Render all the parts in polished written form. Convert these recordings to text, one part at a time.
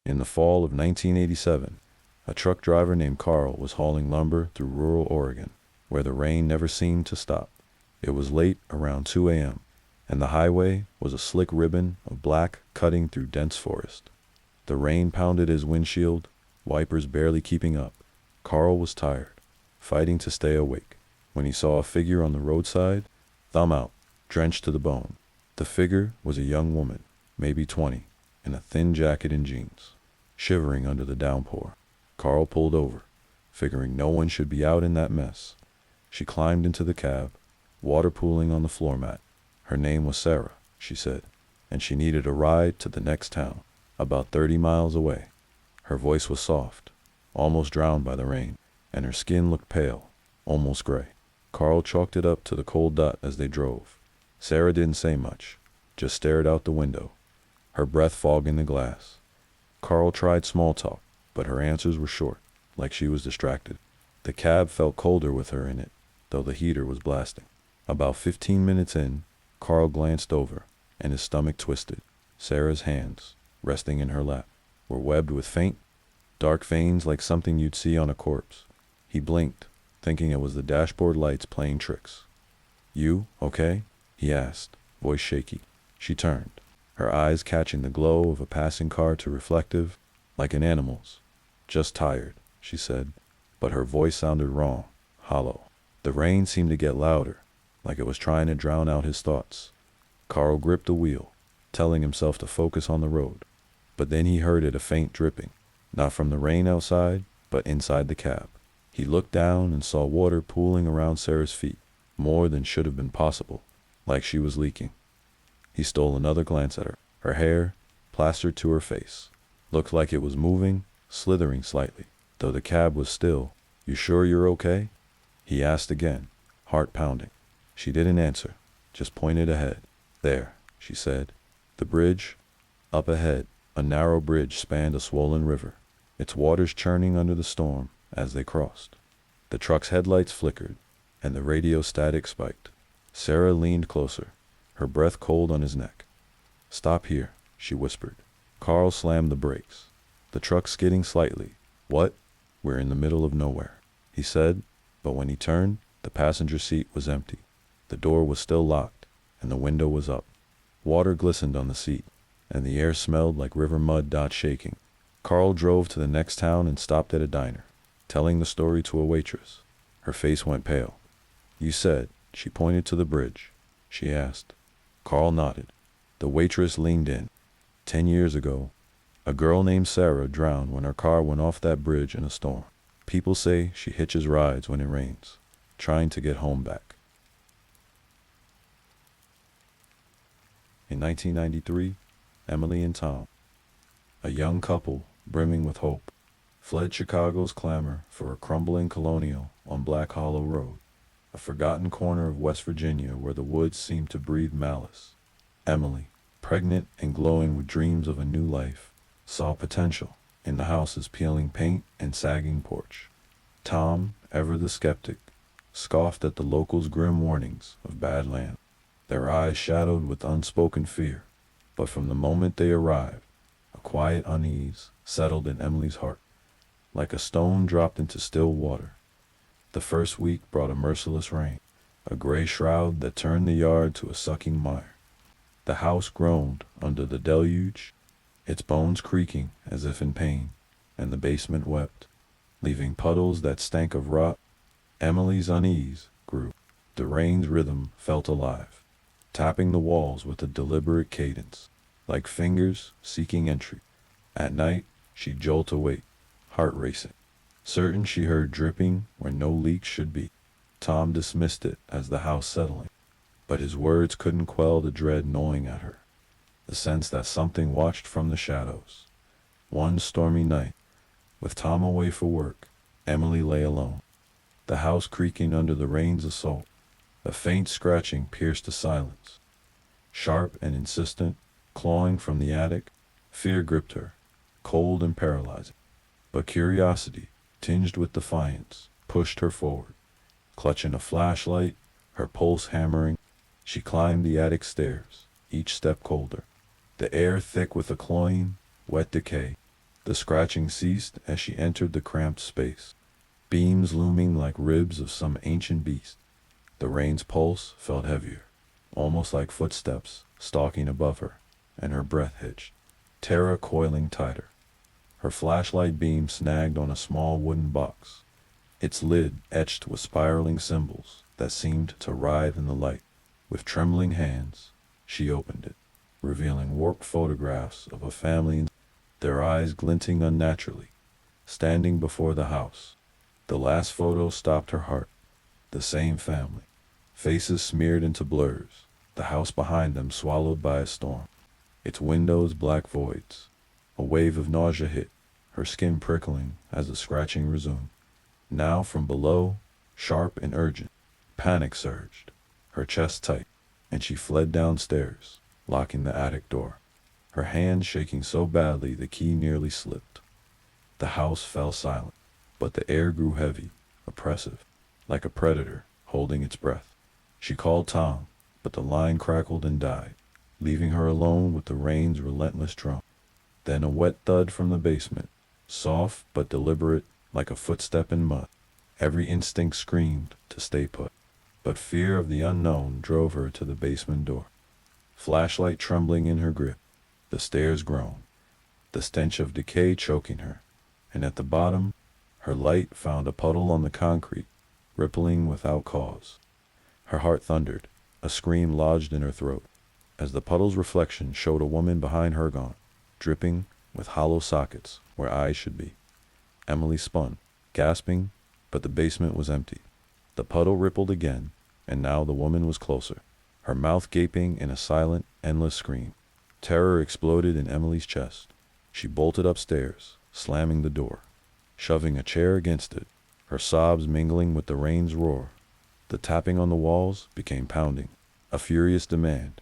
In the fall of 1987, a truck driver named Carl was hauling lumber through rural Oregon, where the rain never seemed to stop. It was late, around 2 a.m., and the highway was a slick ribbon of black cutting through dense forest. The rain pounded his windshield, wipers barely keeping up. Carl was tired, fighting to stay awake, when he saw a figure on the roadside, thumb out, drenched to the bone. The figure was a young woman, maybe 20, in a thin jacket and jeans, shivering under the downpour. Carl pulled over, figuring no one should be out in that mess. She climbed into the cab, water pooling on the floor mat. Her name was Sarah, she said, and she needed a ride to the next town, about 30 miles away. Her voice was soft, almost drowned by the rain, and her skin looked pale, almost gray. Carl chalked it up to the cold dot as they drove. Sarah didn't say much, just stared out the window, her breath fogging the glass. Carl tried small talk, but her answers were short, like she was distracted. The cab felt colder with her in it, though the heater was blasting. About 15 minutes in, Carl glanced over, and his stomach twisted. Sarah's hands, resting in her lap, were webbed with faint, dark veins like something you'd see on a corpse. He blinked, thinking it was the dashboard lights playing tricks. "You okay?" he asked, voice shaky. She turned, her eyes catching the glow of a passing car to reflective, like an animal's. "Just tired," she said, but her voice sounded wrong, hollow. The rain seemed to get louder, like it was trying to drown out his thoughts. Carl gripped the wheel, telling himself to focus on the road, but then he heard it, a faint dripping, not from the rain outside, but inside the cab. He looked down and saw water pooling around Sarah's feet, more than should have been possible, like she was leaking. He stole another glance at her. Her hair, plastered to her face, looked like it was moving, slithering slightly, though the cab was still. "You sure you're okay?" he asked again, heart pounding. She didn't answer, just pointed ahead. "There," she said. The bridge, up ahead, a narrow bridge spanned a swollen river, its waters churning under the storm as they crossed. The truck's headlights flickered, and the radio static spiked. Sarah leaned closer, her breath cold on his neck. "Stop here," she whispered. Carl slammed the brakes, the truck skidding slightly. "What?" "We're in the middle of nowhere," he said, but when he turned, the passenger seat was empty. The door was still locked, and the window was up. Water glistened on the seat, and the air smelled like river mud shaking. Carl drove to the next town and stopped at a diner, telling the story to a waitress. Her face went pale. "You said," she pointed to the bridge. She asked. Carl nodded. The waitress leaned in. 10 years ago, a girl named Sarah drowned when her car went off that bridge in a storm. People say she hitches rides when it rains, trying to get home back. In 1993, Emily and Tom, a young couple brimming with hope, fled Chicago's clamor for a crumbling colonial on Black Hollow Road, a forgotten corner of West Virginia where the woods seemed to breathe malice. Emily, pregnant and glowing with dreams of a new life, saw potential in the house's peeling paint and sagging porch. Tom, ever the skeptic, scoffed at the locals' grim warnings of bad land, their eyes shadowed with unspoken fear. But from the moment they arrived, a quiet unease settled in Emily's heart, like a stone dropped into still water. The first week brought a merciless rain, a gray shroud that turned the yard to a sucking mire. The house groaned under the deluge, its bones creaking as if in pain, and the basement wept, leaving puddles that stank of rot. Emily's unease grew. The rain's rhythm felt alive, tapping the walls with a deliberate cadence, like fingers seeking entry. At night, she'd jolt awake, heart racing, certain she heard dripping where no leaks should be. Tom dismissed it as the house settling, but his words couldn't quell the dread gnawing at her, the sense that something watched from the shadows. One stormy night, with Tom away for work, Emily lay alone, the house creaking under the rain's assault. A faint scratching pierced the silence, sharp and insistent, clawing from the attic. Fear gripped her, cold and paralyzing. But curiosity, tinged with defiance, pushed her forward. Clutching a flashlight, her pulse hammering, she climbed the attic stairs, each step colder, the air thick with a cloying, wet decay. The scratching ceased as she entered the cramped space, beams looming like ribs of some ancient beast. The rain's pulse felt heavier, almost like footsteps stalking above her, and her breath hitched, terror coiling tighter. Her flashlight beam snagged on a small wooden box, its lid etched with spiraling symbols that seemed to writhe in the light. With trembling hands, she opened it, revealing warped photographs of a family, their eyes glinting unnaturally, standing before the house. The last photo stopped her heart. The same family, faces smeared into blurs, the house behind them swallowed by a storm, its windows black voids. A wave of nausea hit, her skin prickling as the scratching resumed. Now from below, sharp and urgent, panic surged, her chest tight, and she fled downstairs, locking the attic door, her hand shaking so badly the key nearly slipped. The house fell silent, but the air grew heavy, oppressive, like a predator holding its breath. She called Tom, but the line crackled and died, leaving her alone with the rain's relentless drum. Then a wet thud from the basement, soft but deliberate, like a footstep in mud. Every instinct screamed to stay put, but fear of the unknown drove her to the basement door. Flashlight trembling in her grip, the stairs groaned, the stench of decay choking her, and at the bottom, her light found a puddle on the concrete, rippling without cause. Her heart thundered, a scream lodged in her throat, as the puddle's reflection showed a woman behind her gone, dripping with hollow sockets where eyes should be. Emily spun, gasping, but the basement was empty. The puddle rippled again, and now the woman was closer, her mouth gaping in a silent, endless scream. Terror exploded in Emily's chest. She bolted upstairs, slamming the door, shoving a chair against it, her sobs mingling with the rain's roar. The tapping on the walls became pounding, a furious demand,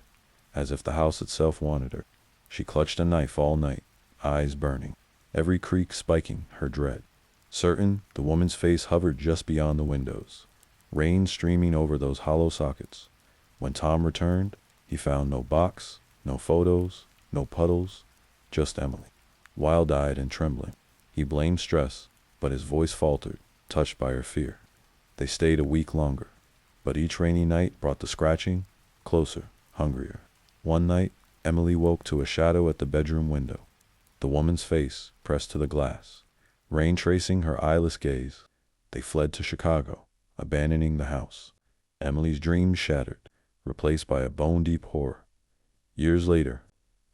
as if the house itself wanted her. She clutched a knife all night, eyes burning, every creak spiking her dread. Certain, the woman's face hovered just beyond the windows, rain streaming over those hollow sockets. When Tom returned, he found no box, no photos, no puddles, just Emily, wild-eyed and trembling. He blamed stress, but his voice faltered, touched by her fear. They stayed a week longer, but each rainy night brought the scratching closer, hungrier. One night, Emily woke to a shadow at the bedroom window, the woman's face pressed to the glass, rain tracing her eyeless gaze. They fled to Chicago, abandoning the house. Emily's dreams shattered, replaced by a bone-deep horror. Years later,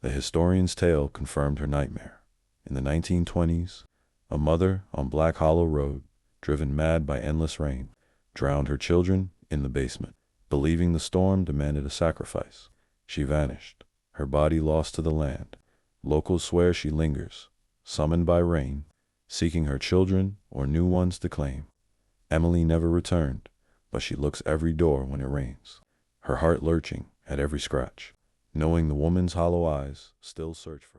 the historian's tale confirmed her nightmare. In the 1920s, a mother on Black Hollow Road, driven mad by endless rain, drowned her children in the basement. Believing the storm demanded a sacrifice, she vanished, her body lost to the land. Locals swear she lingers, summoned by rain, seeking her children or new ones to claim. Emily never returned, but she looks every door when it rains, her heart lurching at every scratch, knowing the woman's hollow eyes still search for her.